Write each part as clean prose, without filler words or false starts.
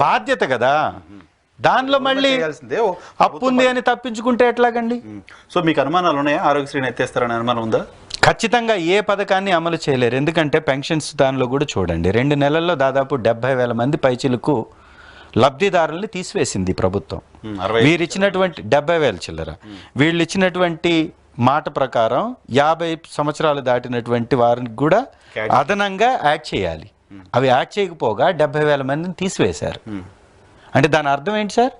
బాధ్యత కదా. దానిలో మళ్ళీ అప్పు ఉంది అని తప్పించుకుంటే ఎట్లాగండి? సో మీకు అనుమానాలు ఉన్నాయా? ఆరోగ్యశ్రీని ఎత్తేస్తారని అనుమానం ఉందా? ఖచ్చితంగా ఏ పథకాన్ని అమలు చేయలేరు. ఎందుకంటే పెన్షన్స్ దానిలో కూడా చూడండి, 2 నెలల్లో దాదాపు 70,000 మంది పైచిలకు లబ్ధిదారుల్ని తీసివేసింది ప్రభుత్వం. వీరు ఇచ్చినటువంటి 70,000 చిల్లర, వీళ్ళు ఇచ్చినటువంటి మాట ప్రకారం 50 సంవత్సరాలు దాటినటువంటి వారికి కూడా అదనంగా యాడ్ చేయాలి. అవి యాడ్ చేయకపోగా 70,000 మందిని తీసివేశారు. అంటే దాని అర్థం ఏంటి సార్?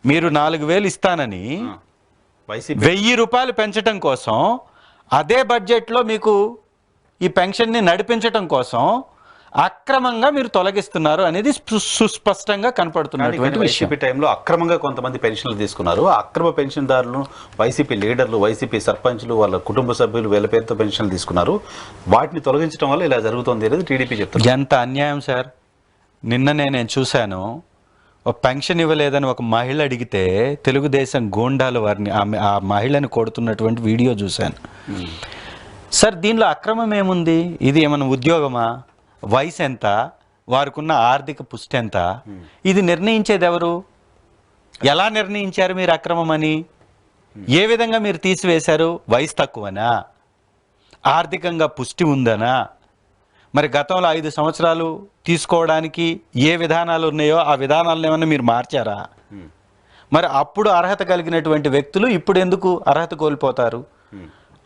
మీరు 4,000 ఇస్తానని 1,000 రూపాయలు పెంచడం కోసం అదే బడ్జెట్లో మీకు ఈ పెన్షన్ని నడిపించడం కోసం అక్రమంగా మీరు తొలగిస్తున్నారు అనేది సుస్పష్టంగా కనపడుతున్నటువంటి విషయం. టైంలో అక్రమంగా కొంతమంది పెన్షన్లు తీసుకున్నారు. అక్రమ పెన్షన్దారులను వైసీపీ లీడర్లు, వైసీపీ సర్పంచ్లు, వాళ్ళ కుటుంబ సభ్యులు వీళ్ళ పేరుతో పెన్షన్లు తీసుకున్నారు. వాటిని తొలగించడం వల్ల ఇలా జరుగుతుంది అనేది టీడీపీ చెప్తుంది. ఎంత అన్యాయం సార్! నిన్ననే నేను చూశాను, ఒక పెన్షన్ ఇవ్వలేదని ఒక మహిళ అడిగితే తెలుగుదేశం గూండాలు వారిని ఆ మహిళని కొడుతున్నటువంటి వీడియో చూశాను. సార్ దీనిలో అక్రమం ఏముంది? ఇది ఏమైనా ఉద్యోగమా? వయసు ఎంత? వారికున్న ఆర్థిక పుష్టి ఎంత? ఇది నిర్ణయించేది ఎవరు? ఎలా నిర్ణయించారు మీరు అక్రమం అని? ఏ విధంగా మీరు తీసివేశారు? వయసు తక్కువనా? ఆర్థికంగా పుష్టి ఉందనా? మరి గతంలో 5 సంవత్సరాలు తీసుకోవడానికి ఏ విధానాలు ఉన్నాయో ఆ విధానాలను ఏమన్నా మీరు మార్చారా? మరి అప్పుడు అర్హత కలిగినటువంటి వ్యక్తులు ఇప్పుడు ఎందుకు అర్హత కోల్పోతారు?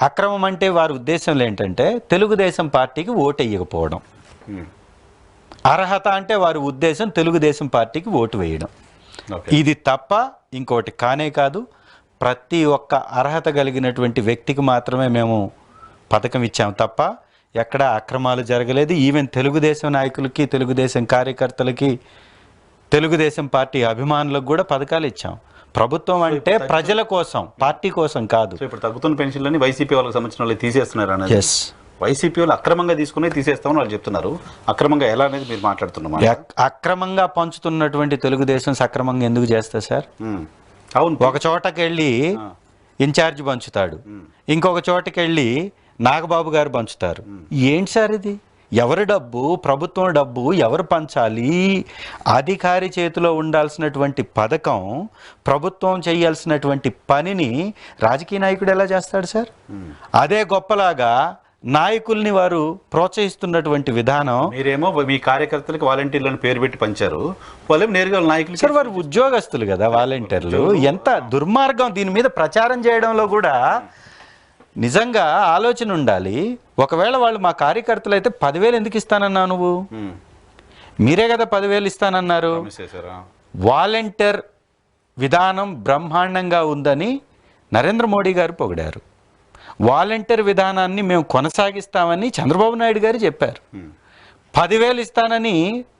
అక్రమం అంటే వారి ఉద్దేశంలో ఏంటంటే తెలుగుదేశం పార్టీకి ఓటు వేయకపోవడం. అర్హత అంటే వారి ఉద్దేశం తెలుగుదేశం పార్టీకి ఓటు వేయడం. ఇది తప్ప ఇంకోటి కానే కాదు. ప్రతి ఒక్క అర్హత కలిగినటువంటి వ్యక్తికి మాత్రమే మేము పథకం ఇచ్చాము తప్ప ఎక్కడ అక్రమాలు జరగలేదు. ఈవెన్ తెలుగుదేశం నాయకులకి, తెలుగుదేశం కార్యకర్తలకి, తెలుగుదేశం పార్టీ అభిమానులకు కూడా పథకాలు ఇచ్చాం. ప్రభుత్వం అంటే ప్రజల కోసం, పార్టీ కోసం కాదు. ఇప్పుడు తగ్గుతున్న పెన్షన్లని వైసీపీ వాళ్ళకి సంబంధించిన వాళ్ళు తీసేస్తున్నారు అనేది. వైసీపీ వాళ్ళు అక్రమంగా తీసుకుని తీసేస్తామని వాళ్ళు చెప్తున్నారు. అక్రమంగా ఎలా అనేది మీరు మాట్లాడుతున్నారు. అక్రమంగా పంచుతున్నటువంటి తెలుగుదేశం సక్రమంగా ఎందుకు చేస్తా సార్? అవును, ఒక చోటకి వెళ్ళి ఇన్ఛార్జ్ పంచుతాడు, ఇంకొక చోటకి వెళ్ళి నాగబాబు గారు పంచుతారు. ఏంటి సార్ ఇది? ఎవరి డబ్బు? ప్రభుత్వం డబ్బు ఎవరు పంచాలి? అధికారి చేతిలో ఉండాల్సినటువంటి పథకం, ప్రభుత్వం చేయాల్సినటువంటి పనిని రాజకీయ నాయకుడు ఎలా చేస్తాడు సార్? అదే గొప్పలాగా నాయకుల్ని వారు ప్రోత్సహిస్తున్నటువంటి విధానం. మీరేమో మీ కార్యకర్తలకు వాలంటీర్లను పేరు పెట్టి పంచారు, వాళ్ళేమో నేరుగా నాయకులు. సార్ వారు ఉద్యోగస్తులు కదా వాలంటీర్లు. ఎంత దుర్మార్గం! దీని మీద ప్రచారం చేయడంలో కూడా నిజంగా ఆలోచన ఉండాలి. ఒకవేళ వాళ్ళు మా కార్యకర్తలు అయితే 10,000 ఎందుకు ఇస్తానన్నా నువ్వు? మీరే కదా 10,000 ఇస్తానన్నారు. వాలంటీర్ విధానం బ్రహ్మాండంగా ఉందని నరేంద్ర మోడీ గారు పొగిడారు. వాలంటీర్ విధానాన్ని మేము కొనసాగిస్తామని చంద్రబాబు నాయుడు గారు చెప్పారు. 10,000 ఇస్తానని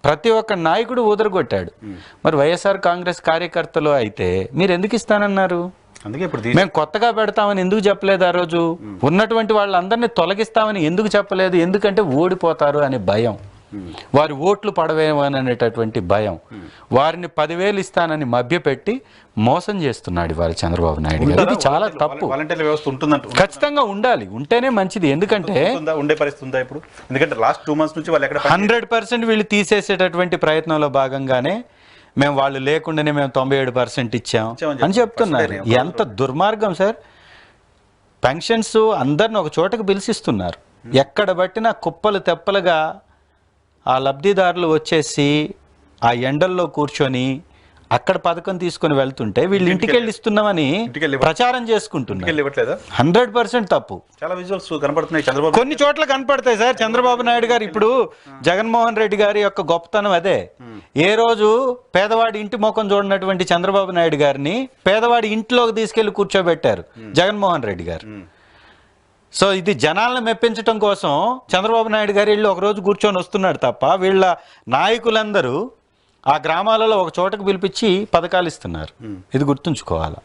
ప్రతి ఒక్క నాయకుడు ఊదరగొట్టాడు. మరి వైఎస్ఆర్ కాంగ్రెస్ కార్యకర్తలు అయితే మీరు ఎందుకు ఇస్తానన్నారు? మేము కొత్తగా పెడతామని ఎందుకు చెప్పలేదు? ఆ రోజు ఉన్నటువంటి వాళ్ళందరినీ తొలగిస్తామని ఎందుకు చెప్పలేదు? ఎందుకంటే ఓడిపోతారు అనే భయం, వారి ఓట్లు పడవేమనేటటువంటి భయం. వారిని 10,000 ఇస్తానని మభ్యపెట్టి మోసం చేస్తున్నాడు ఇవాళ చంద్రబాబు నాయుడు గారు. ఇది చాలా తప్పు. ఖచ్చితంగా ఉండాలి, ఉంటేనే మంచిది. ఎందుకంటే 100% వీళ్ళు తీసేసేటటువంటి ప్రయత్నంలో భాగంగానే మేము వాళ్ళు లేకుండానే మేము 97% ఇచ్చాం అని చెప్తున్నారు. ఎంత దుర్మార్గం సార్! పెన్షన్స్ అందరిని ఒక చోటకు పిలిచిస్తున్నారు. ఎక్కడ బట్టినా కుప్పలు తెప్పలుగా ఆ లబ్ధిదారులు వచ్చేసి ఆ ఎండల్లో కూర్చొని అక్కడ పథకం తీసుకుని వెళ్తుంటే వీళ్ళు ఇంటికి వెళ్ళి ఇస్తున్నామని ప్రచారం చేసుకుంటున్నారు. 100% తప్పు. చాలా విజువల్స్ కనపడుతున్నాయి. చంద్రబాబు కొన్ని చోట్ల కనపడతాయి సార్. చంద్రబాబు నాయుడు గారు ఇప్పుడు జగన్మోహన్ రెడ్డి గారి యొక్క గొప్పతనం అదే. ఏ రోజు పేదవాడి ఇంటి ముఖం చూడనటువంటి చంద్రబాబు నాయుడు గారిని పేదవాడి ఇంట్లోకి తీసుకెళ్లి కూర్చోబెట్టారు జగన్మోహన్ రెడ్డి గారు. సో ఇది జనాలను మెప్పించడం కోసం చంద్రబాబు నాయుడు గారు వెళ్ళి ఒకరోజు కూర్చొని వస్తున్నాడు తప్ప వీళ్ళ నాయకులందరూ ఆ గ్రామాలలో ఒక చోటకు పిలిపించి పథకాలు ఇస్తున్నారు. ఇది గుర్తుంచుకోవాలి.